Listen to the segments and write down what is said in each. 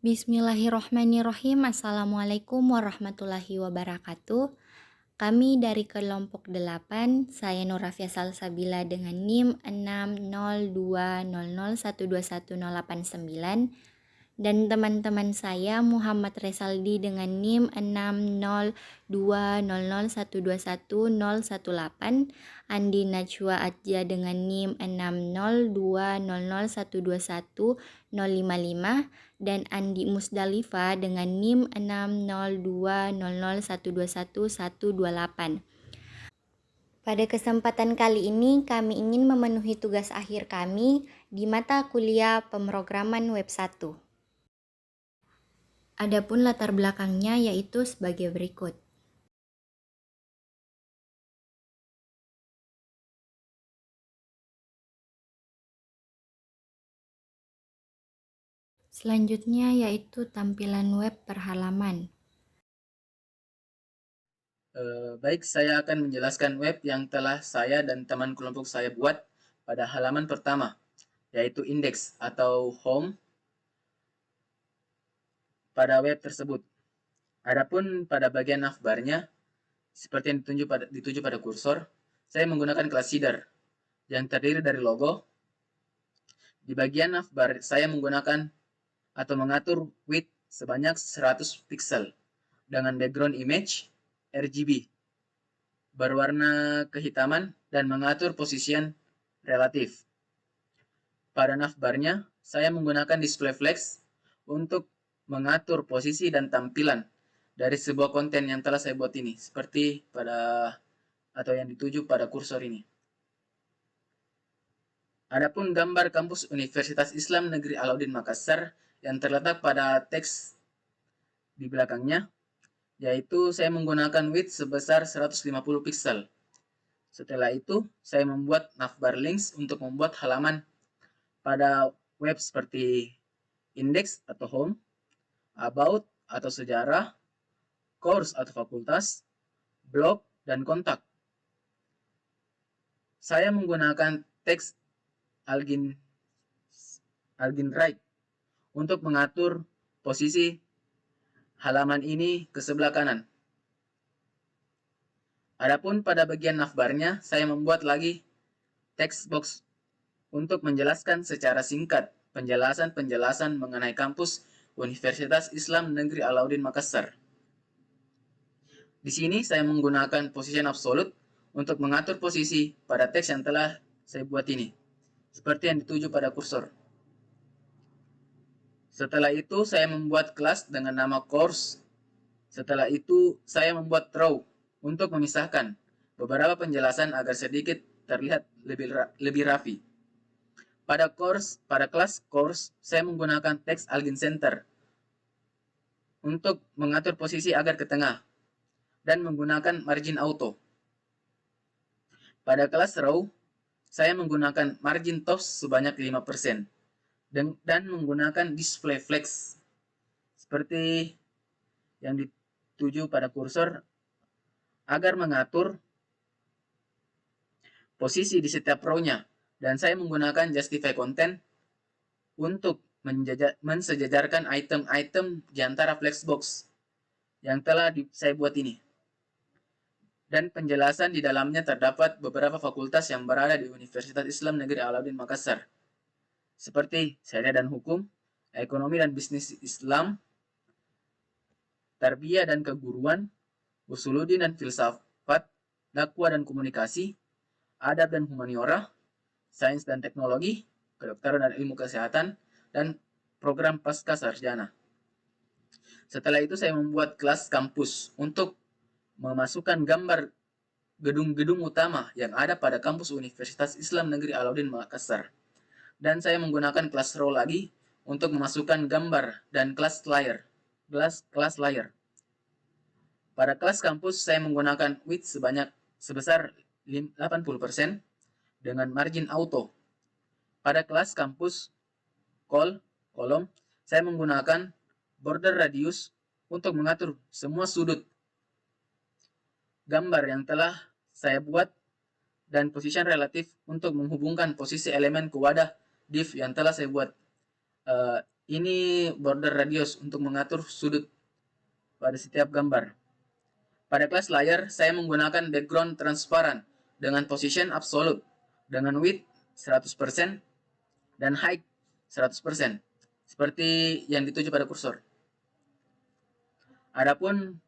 Bismillahirrohmanirrohim. Assalamualaikum warahmatullahi wabarakatuh. Kami dari kelompok 8, saya Nurafia Salsabila dengan NIM 60200121089 dan teman-teman saya Muhammad Resaldi dengan NIM 60200121018, Andi Najwa Atja dengan NIM 60200121055 dan Andi Musdalifa dengan NIM 60200121128. Pada kesempatan kali ini kami ingin memenuhi tugas akhir kami di mata kuliah pemrograman web 1. Adapun latar belakangnya yaitu sebagai berikut. Selanjutnya yaitu tampilan web per halaman. Baik, saya akan menjelaskan web yang telah saya dan teman kelompok saya buat pada halaman pertama, yaitu indeks atau home pada web tersebut. Adapun pada bagian navbarnya, seperti yang dituju pada kursor, saya menggunakan kelas seeder yang terdiri dari logo. Di bagian navbar, saya menggunakan atau mengatur width sebanyak 100 pixel dengan background image RGB berwarna kehitaman dan mengatur posisian relatif. Pada navbarnya, saya menggunakan display flex untuk mengatur posisi dan tampilan dari sebuah konten yang telah saya buat ini, seperti atau yang dituju pada kursor ini. Adapun gambar kampus Universitas Islam Negeri Alauddin Makassar yang terletak pada teks di belakangnya, yaitu saya menggunakan width sebesar 150 pixel. Setelah itu, saya membuat navbar links untuk membuat halaman pada web seperti index atau home, about atau sejarah, course atau fakultas, blog, dan kontak. Saya menggunakan teks Alginwrite untuk mengatur posisi halaman ini ke sebelah kanan. Adapun pada bagian navbarnya, saya membuat lagi text box untuk menjelaskan secara singkat penjelasan mengenai kampus Universitas Islam Negeri Alauddin Makassar. Di sini saya menggunakan position absolute untuk mengatur posisi pada teks yang telah saya buat ini, seperti yang dituju pada kursor. Setelah itu saya membuat kelas dengan nama course. Setelah itu saya membuat row untuk memisahkan beberapa penjelasan agar sedikit terlihat lebih rapi. Pada kelas course, saya menggunakan teks Algin Center untuk mengatur posisi agar ke tengah dan menggunakan margin auto. Pada kelas row, saya menggunakan margin top sebanyak 5% dan menggunakan display flex seperti yang dituju pada kursor agar mengatur posisi di setiap row-nya, dan saya menggunakan justify content untuk mensejajarkan item-item di antara flexbox yang telah saya buat ini. Dan penjelasan di dalamnya terdapat beberapa fakultas yang berada di Universitas Islam Negeri Alauddin Makassar, seperti Syariah dan Hukum, Ekonomi dan Bisnis Islam, Tarbiyah dan Keguruan, Usuluddin dan Filsafat, Dakwah dan Komunikasi, Adab dan Humaniora, Sains dan Teknologi, Kedokteran dan Ilmu Kesehatan, dan Program Pasca Sarjana. Setelah itu saya membuat kelas kampus untuk memasukkan gambar gedung-gedung utama yang ada pada kampus Universitas Islam Negeri Alauddin Makassar. Dan saya menggunakan kelas row lagi untuk memasukkan gambar dan kelas layer. Pada kelas kampus saya menggunakan width sebesar 80% dengan margin auto. Pada kelas kampus kolom, saya menggunakan border radius untuk mengatur semua sudut gambar yang telah saya buat dan position relatif untuk menghubungkan posisi elemen ke wadah div yang telah saya buat. Ini border radius untuk mengatur sudut pada setiap gambar. Pada kelas layar, saya menggunakan background transparan dengan position absolute, dengan width 100% dan height 100%, seperti yang dituju pada kursor. Adapun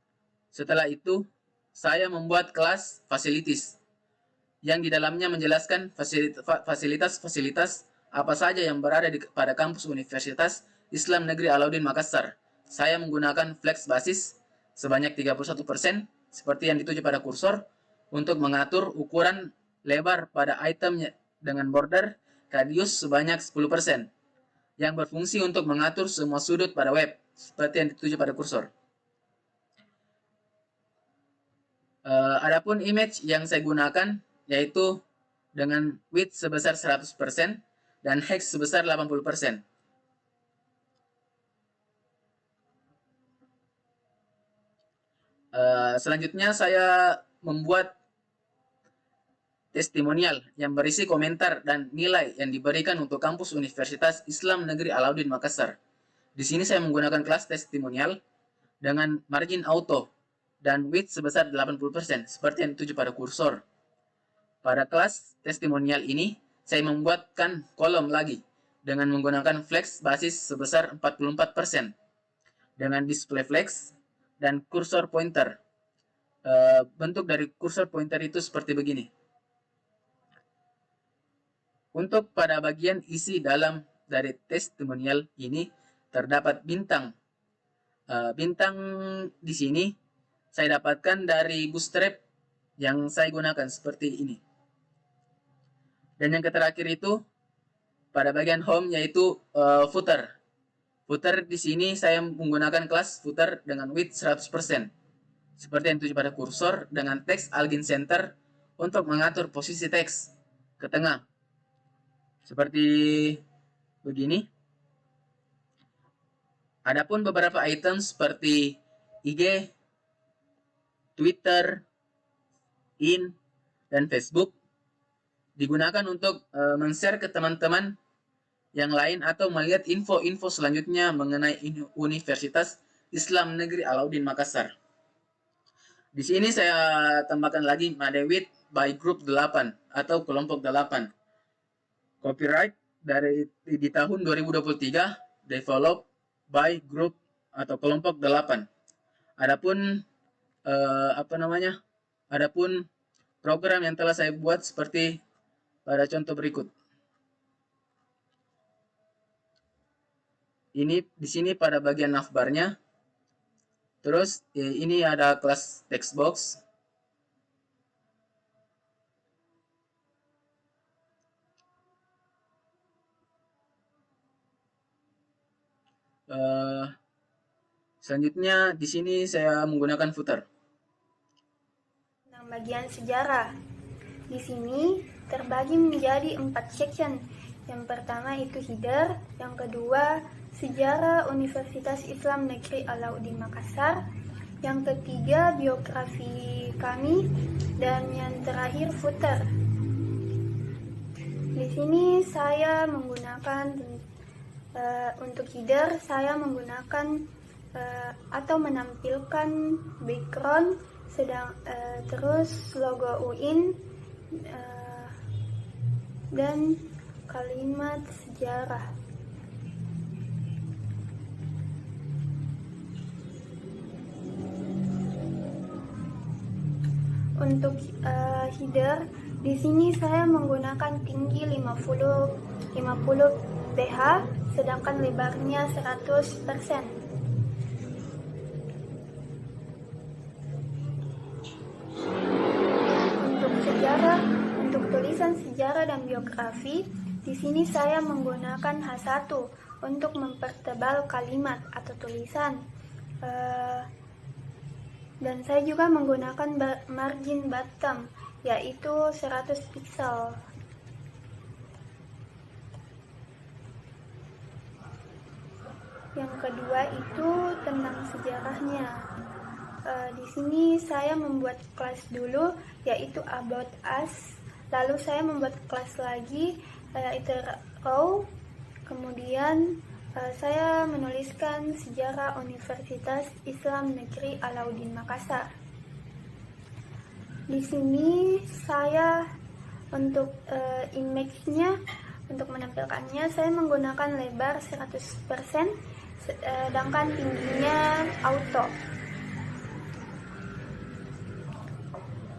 setelah itu, saya membuat kelas facilities, yang di dalamnya menjelaskan fasilitas-fasilitas apa saja yang berada pada kampus Universitas Islam Negeri Alauddin Makassar. Saya menggunakan flex basis sebanyak 31%, seperti yang dituju pada kursor, untuk mengatur ukuran lebar pada itemnya dengan border radius sebanyak 10%, yang berfungsi untuk mengatur semua sudut pada web, seperti yang dituju pada kursor. Adapun image yang saya gunakan yaitu dengan width sebesar 100% dan height sebesar 80%. Selanjutnya saya membuat testimonial yang berisi komentar dan nilai yang diberikan untuk kampus Universitas Islam Negeri Alauddin Makassar. Di sini saya menggunakan kelas testimonial dengan margin auto dan width sebesar 80%, seperti yang dituju pada kursor. Pada kelas testimonial ini, saya membuatkan kolom lagi dengan menggunakan flex basis sebesar 44%, dengan display flex dan kursor pointer. Bentuk dari kursor pointer itu seperti begini. Untuk pada bagian isi dalam dari testimonial ini, terdapat bintang. Bintang di sini saya dapatkan dari bootstrap yang saya gunakan seperti ini. Dan yang terakhir itu pada bagian home yaitu footer. Footer di sini saya menggunakan kelas footer dengan width 100%. Seperti yang dituju pada kursor, dengan teks Algin Center untuk mengatur posisi teks ke tengah. Seperti begini. Adapun beberapa item seperti IG, Twitter, IN, dan Facebook digunakan untuk men-share ke teman-teman yang lain atau melihat info-info selanjutnya mengenai Universitas Islam Negeri Alauddin Makassar. Di sini saya tambahkan lagi Madewit by Group 8 atau kelompok 8. Copyright di tahun 2023 develop by Group atau kelompok 8. Adapun Adapun program yang telah saya buat seperti pada contoh berikut. Ini di sini pada bagian navbarnya. Terus ini ada kelas text box. Selanjutnya di sini saya menggunakan footer. Bagian sejarah. Di sini terbagi menjadi 4 section. Yang pertama itu header, yang kedua sejarah Universitas Islam Negeri Alauddin Makassar, yang ketiga biografi kami, dan yang terakhir footer. Di sini saya menggunakan untuk header saya menggunakan atau menampilkan background terus logo UIN dan kalimat sejarah. Untuk header di sini saya menggunakan tinggi 50 ph sedangkan lebarnya 100%. Untuk tulisan sejarah dan biografi, di sini saya menggunakan H1 untuk mempertebal kalimat atau tulisan. Dan saya juga menggunakan margin bottom, yaitu 100 pixel. Yang kedua itu tentang sejarahnya. Di sini saya membuat kelas dulu, yaitu about us. Lalu saya membuat kelas lagi, yaitu row. Kemudian Saya menuliskan sejarah Universitas Islam Negeri Alauddin Makassar. Di sini saya untuk image-nya, untuk menampilkannya saya menggunakan lebar 100%, sedangkan tingginya auto.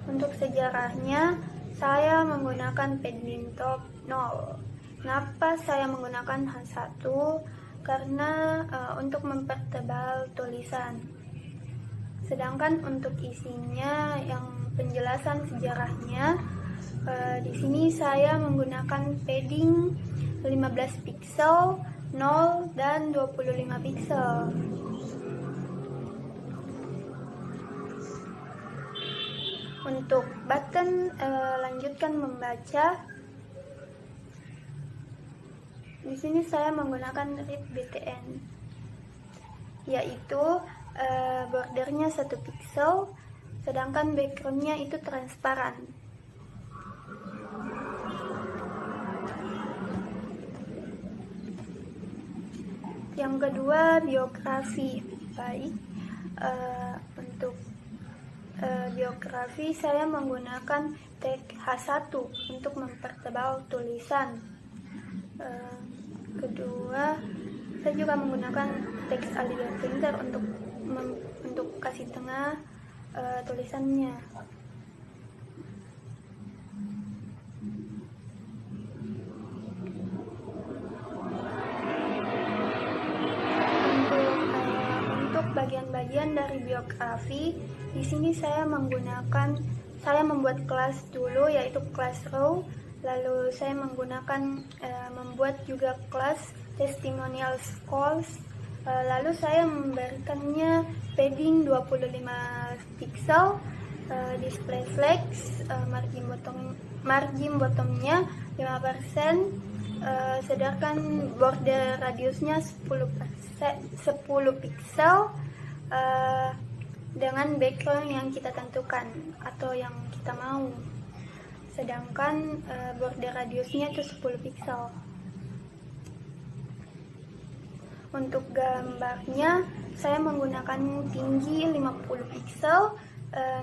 Untuk sejarahnya, saya menggunakan padding top 0. Kenapa saya menggunakan H1? Karena untuk mempertebal tulisan. Sedangkan untuk isinya, yang penjelasan sejarahnya, di sini saya menggunakan padding 15 pixel, 0 dan 25 pixel. Untuk button lanjutkan membaca, di sini saya menggunakan Read BTN, yaitu bordernya 1 pixel, sedangkan backgroundnya itu transparan. Yang kedua, biografi. Baik, untuk biografi saya menggunakan tag H1 untuk mempertebal tulisan. Kedua, saya juga menggunakan teks Alias Printer untuk kasih tengah tulisannya. Untuk bagian-bagian dari biografi, di sini saya membuat kelas dulu, yaitu kelas row. Lalu saya membuat juga kelas testimonial scrolls. Lalu saya memberikannya padding 25 pixel, display flex, margin bottomnya 5%, sedangkan border radiusnya 10 pixel, dengan background yang kita tentukan atau yang kita mau. Sedangkan border radiusnya itu 10 pixel. Untuk gambarnya, saya menggunakan tinggi 50 pixel,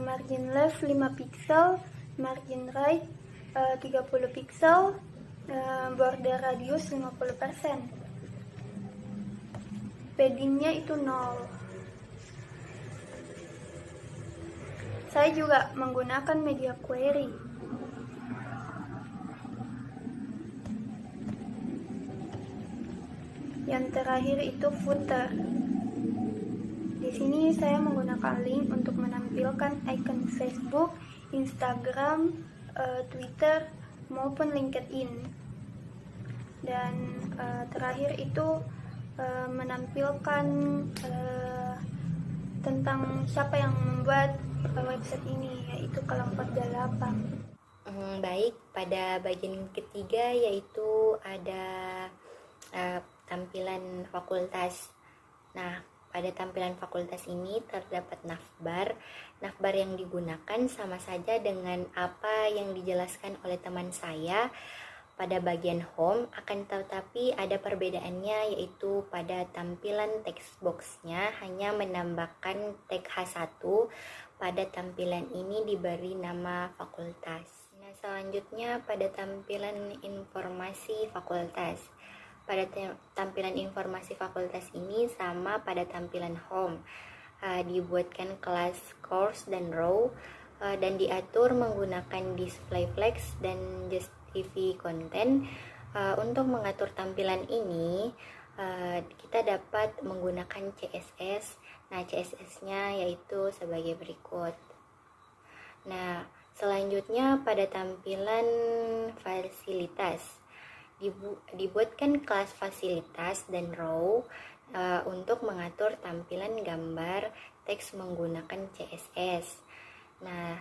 margin left 5 pixel, margin right 30 pixel, border radius 50%. Paddingnya itu 0. Saya juga menggunakan media query. Yang terakhir itu footer. Di sini saya menggunakan link untuk menampilkan icon Facebook, Instagram, Twitter maupun LinkedIn. Dan terakhir itu menampilkan tentang siapa yang membuat website ini, yaitu kelompok Jalapan. Baik, pada bagian ketiga yaitu ada tampilan fakultas. Nah, pada tampilan fakultas ini terdapat navbar. Navbar yang digunakan sama saja dengan apa yang dijelaskan oleh teman saya pada bagian home, akan tetapi ada perbedaannya, yaitu pada tampilan text box-nya hanya menambahkan tag H1. Pada tampilan ini diberi nama fakultas. Nah, selanjutnya pada tampilan informasi fakultas. Pada tampilan informasi fakultas ini sama pada tampilan home, dibuatkan kelas course dan row, dan diatur menggunakan display flex dan justify content. Untuk mengatur tampilan ini, kita dapat menggunakan CSS. Nah, CSS-nya yaitu sebagai berikut. Nah, selanjutnya pada tampilan fasilitas, dibuatkan kelas fasilitas dan row untuk mengatur tampilan gambar teks menggunakan CSS. Nah,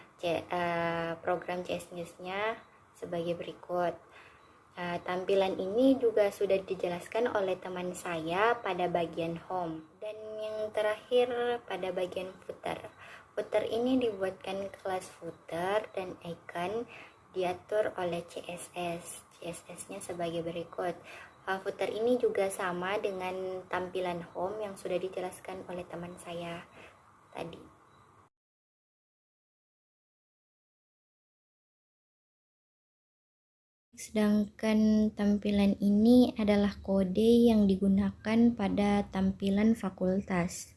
program CSS-nya sebagai berikut. Tampilan ini juga sudah dijelaskan oleh teman saya pada bagian home. Dan yang terakhir pada bagian footer. Footer ini dibuatkan kelas footer dan icon diatur oleh CSS. CSS-nya sebagai berikut. Footer ini juga sama dengan tampilan home yang sudah dijelaskan oleh teman saya tadi. Sedangkan tampilan ini adalah kode yang digunakan pada tampilan fakultas.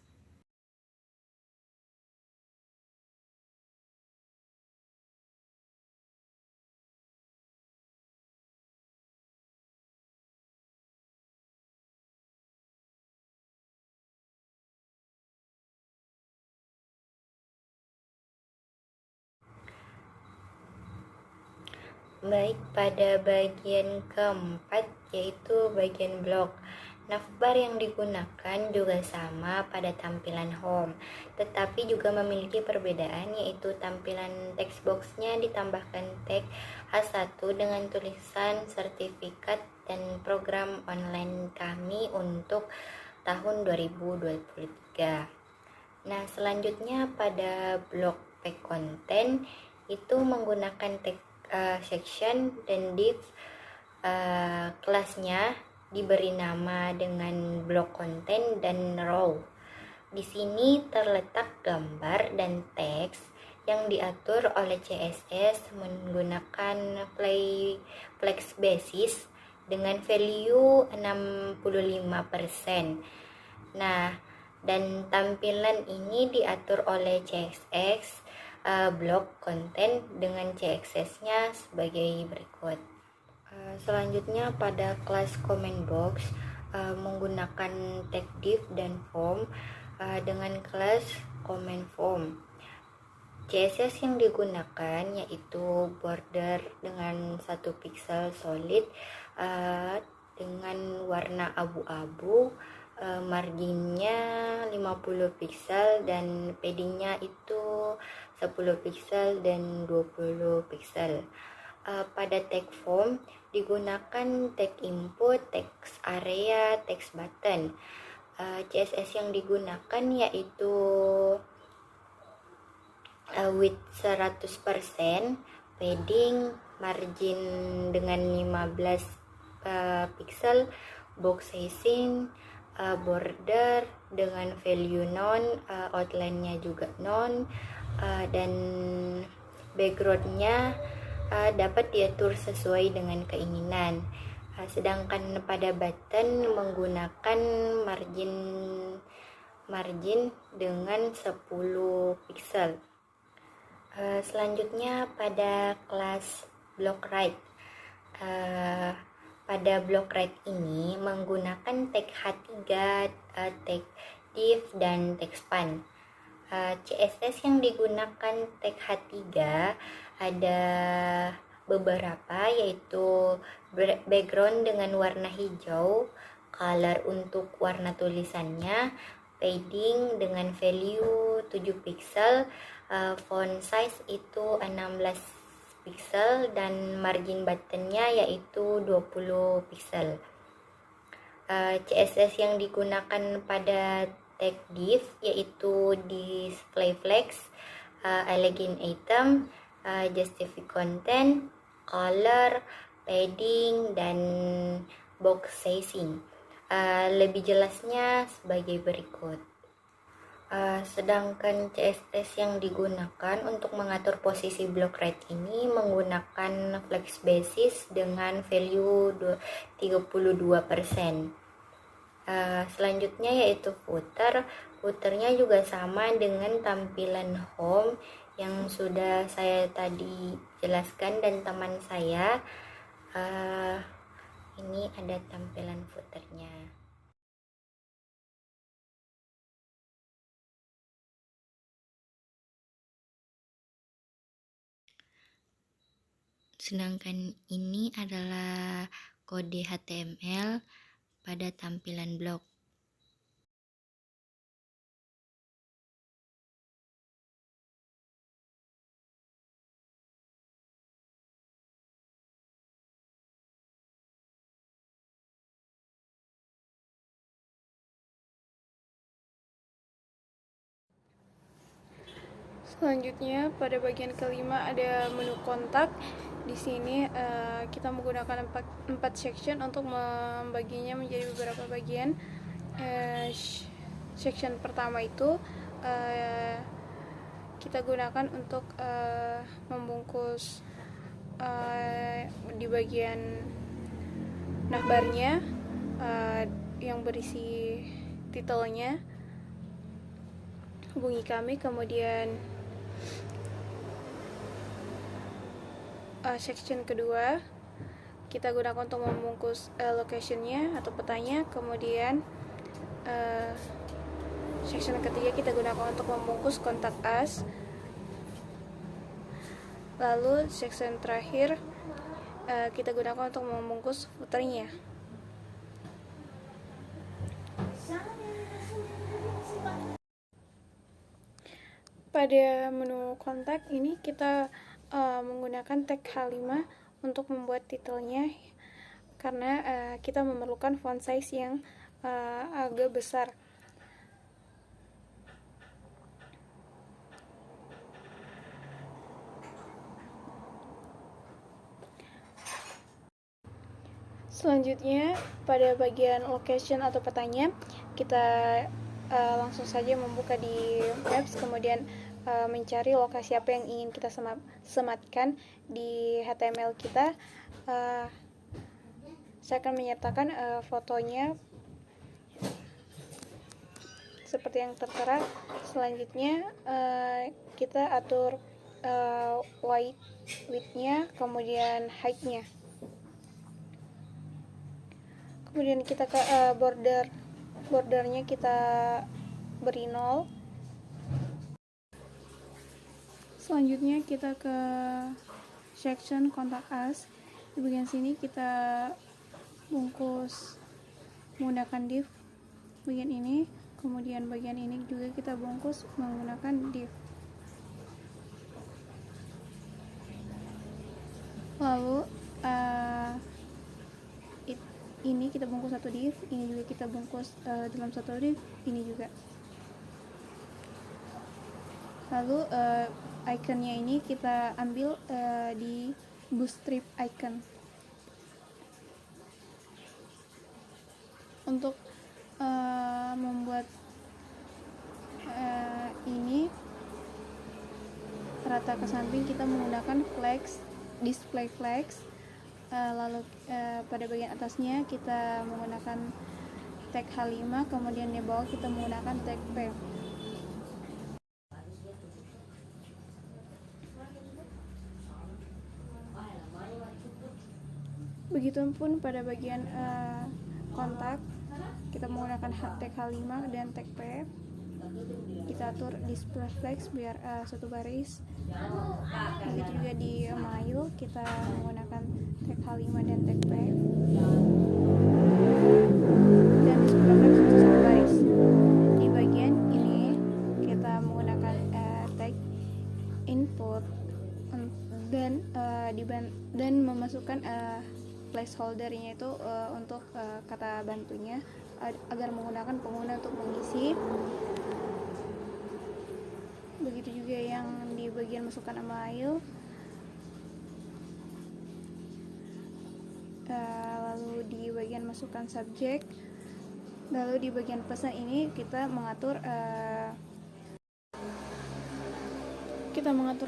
Baik, pada bagian keempat yaitu bagian blok. Navbar yang digunakan juga sama pada tampilan home, tetapi juga memiliki perbedaan, yaitu tampilan text boxnya ditambahkan tag H1 dengan tulisan sertifikat dan program online kami untuk tahun 2023. Nah, selanjutnya pada blok tag konten itu menggunakan tag section dan div. Kelasnya diberi nama dengan blok konten dan row. Di sini terletak gambar dan teks yang diatur oleh CSS menggunakan flex basis dengan value 65%. Nah, dan tampilan ini diatur oleh CSS blok konten dengan CSS-nya sebagai berikut. Selanjutnya pada kelas comment box menggunakan tag div dan form dengan kelas comment form. CSS yang digunakan yaitu border dengan 1 pixel solid dengan warna abu-abu, marginnya 50 pixel dan paddingnya itu 10 pixel dan 20 pixel. Pada tag form digunakan tag input, text area, text button. CSS yang digunakan yaitu width 100%, padding, margin dengan 15 pixel, box sizing, border dengan value non, outline-nya juga non, dan background-nya dapat diatur sesuai dengan keinginan. Sedangkan pada button menggunakan margin dengan 10 pixel. Selanjutnya pada kelas block right. Pada block right ini menggunakan tag H3, tag div dan tag span. CSS yang digunakan tag H3 ada beberapa, yaitu background dengan warna hijau, color untuk warna tulisannya, padding dengan value 7 pixel, font size itu 16 pixel dan margin buttonnya yaitu 20 pixel. CSS yang digunakan pada tag div yaitu display flex, elegant item, justify content, color, padding, dan box sizing. Lebih jelasnya sebagai berikut. Sedangkan CSS yang digunakan untuk mengatur posisi block right ini menggunakan flex basis dengan value 32%. Selanjutnya yaitu footer. Footernya juga sama dengan tampilan home yang sudah saya tadi jelaskan dan teman saya. Ini ada tampilan footernya. Sedangkan ini adalah kode HTML pada tampilan blog. Selanjutnya pada bagian kelima ada menu kontak. di sini kita menggunakan empat section untuk membaginya menjadi beberapa bagian. Section pertama itu kita gunakan untuk membungkus di bagian nafbarnya yang berisi titelnya Hubungi Kami. Kemudian section kedua kita gunakan untuk membungkus locationnya atau petanya. Kemudian section ketiga kita gunakan untuk membungkus kontak us. Lalu section terakhir kita gunakan untuk membungkus footernya. Pada menu kontak ini kita menggunakan tag H5 untuk membuat titelnya, karena kita memerlukan font size yang agak besar. Selanjutnya, pada bagian location atau petanya, kita langsung saja membuka di Maps, kemudian mencari lokasi apa yang ingin kita sematkan di HTML kita. Saya akan menyertakan fotonya seperti yang tertera. Selanjutnya kita atur width-nya, kemudian height-nya. Kemudian kita ke bordernya kita beri 0. Selanjutnya kita ke section Contact Us. Di bagian sini kita bungkus menggunakan div bagian ini, kemudian bagian ini juga kita bungkus menggunakan div. Lalu ini kita bungkus satu div, ini juga kita bungkus dalam satu div, ini juga. Lalu iconnya ini kita ambil di Bootstrap icon. Untuk membuat ini rata ke samping, kita menggunakan flex, display flex. Lalu pada bagian atasnya kita menggunakan tag H5, kemudian di bawah kita menggunakan tag P. Begitupun pada bagian kontak, kita menggunakan tag H5 dan tag P. Kita atur display flex biar satu baris. Begitu juga di mail, kita menggunakan tag H5 dan tag P. Dan display flex untuk satu baris. Di bagian ini kita menggunakan tag input dan memasukkan placeholder-nya itu untuk kata bantunya agar menggunakan pengguna untuk mengisi. Begitu juga yang di bagian masukkan email. Lalu di bagian masukkan subjek. Lalu di bagian pesan ini kita mengatur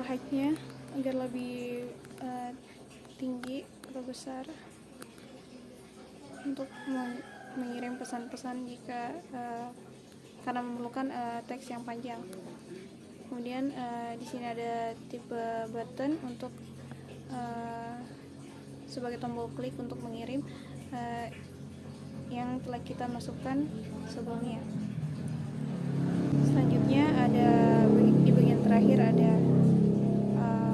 height-nya agar lebih tinggi atau besar untuk mengirim pesan-pesan jika karena memerlukan teks yang panjang. Kemudian di sini ada tipe button untuk sebagai tombol klik untuk mengirim yang telah kita masukkan sebelumnya. Selanjutnya ada di bagian terakhir ada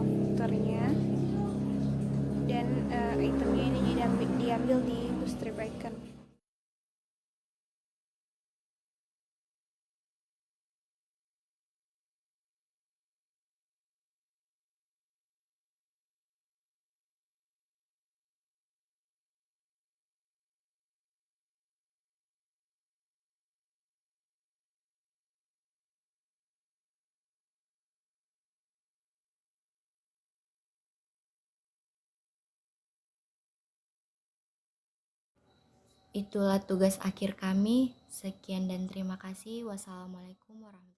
footernya, dan itemnya ini diambil di Bootstrap icon. Itulah tugas akhir kami. Sekian dan terima kasih. Wassalamualaikum warahmatullahi wabarakatuh.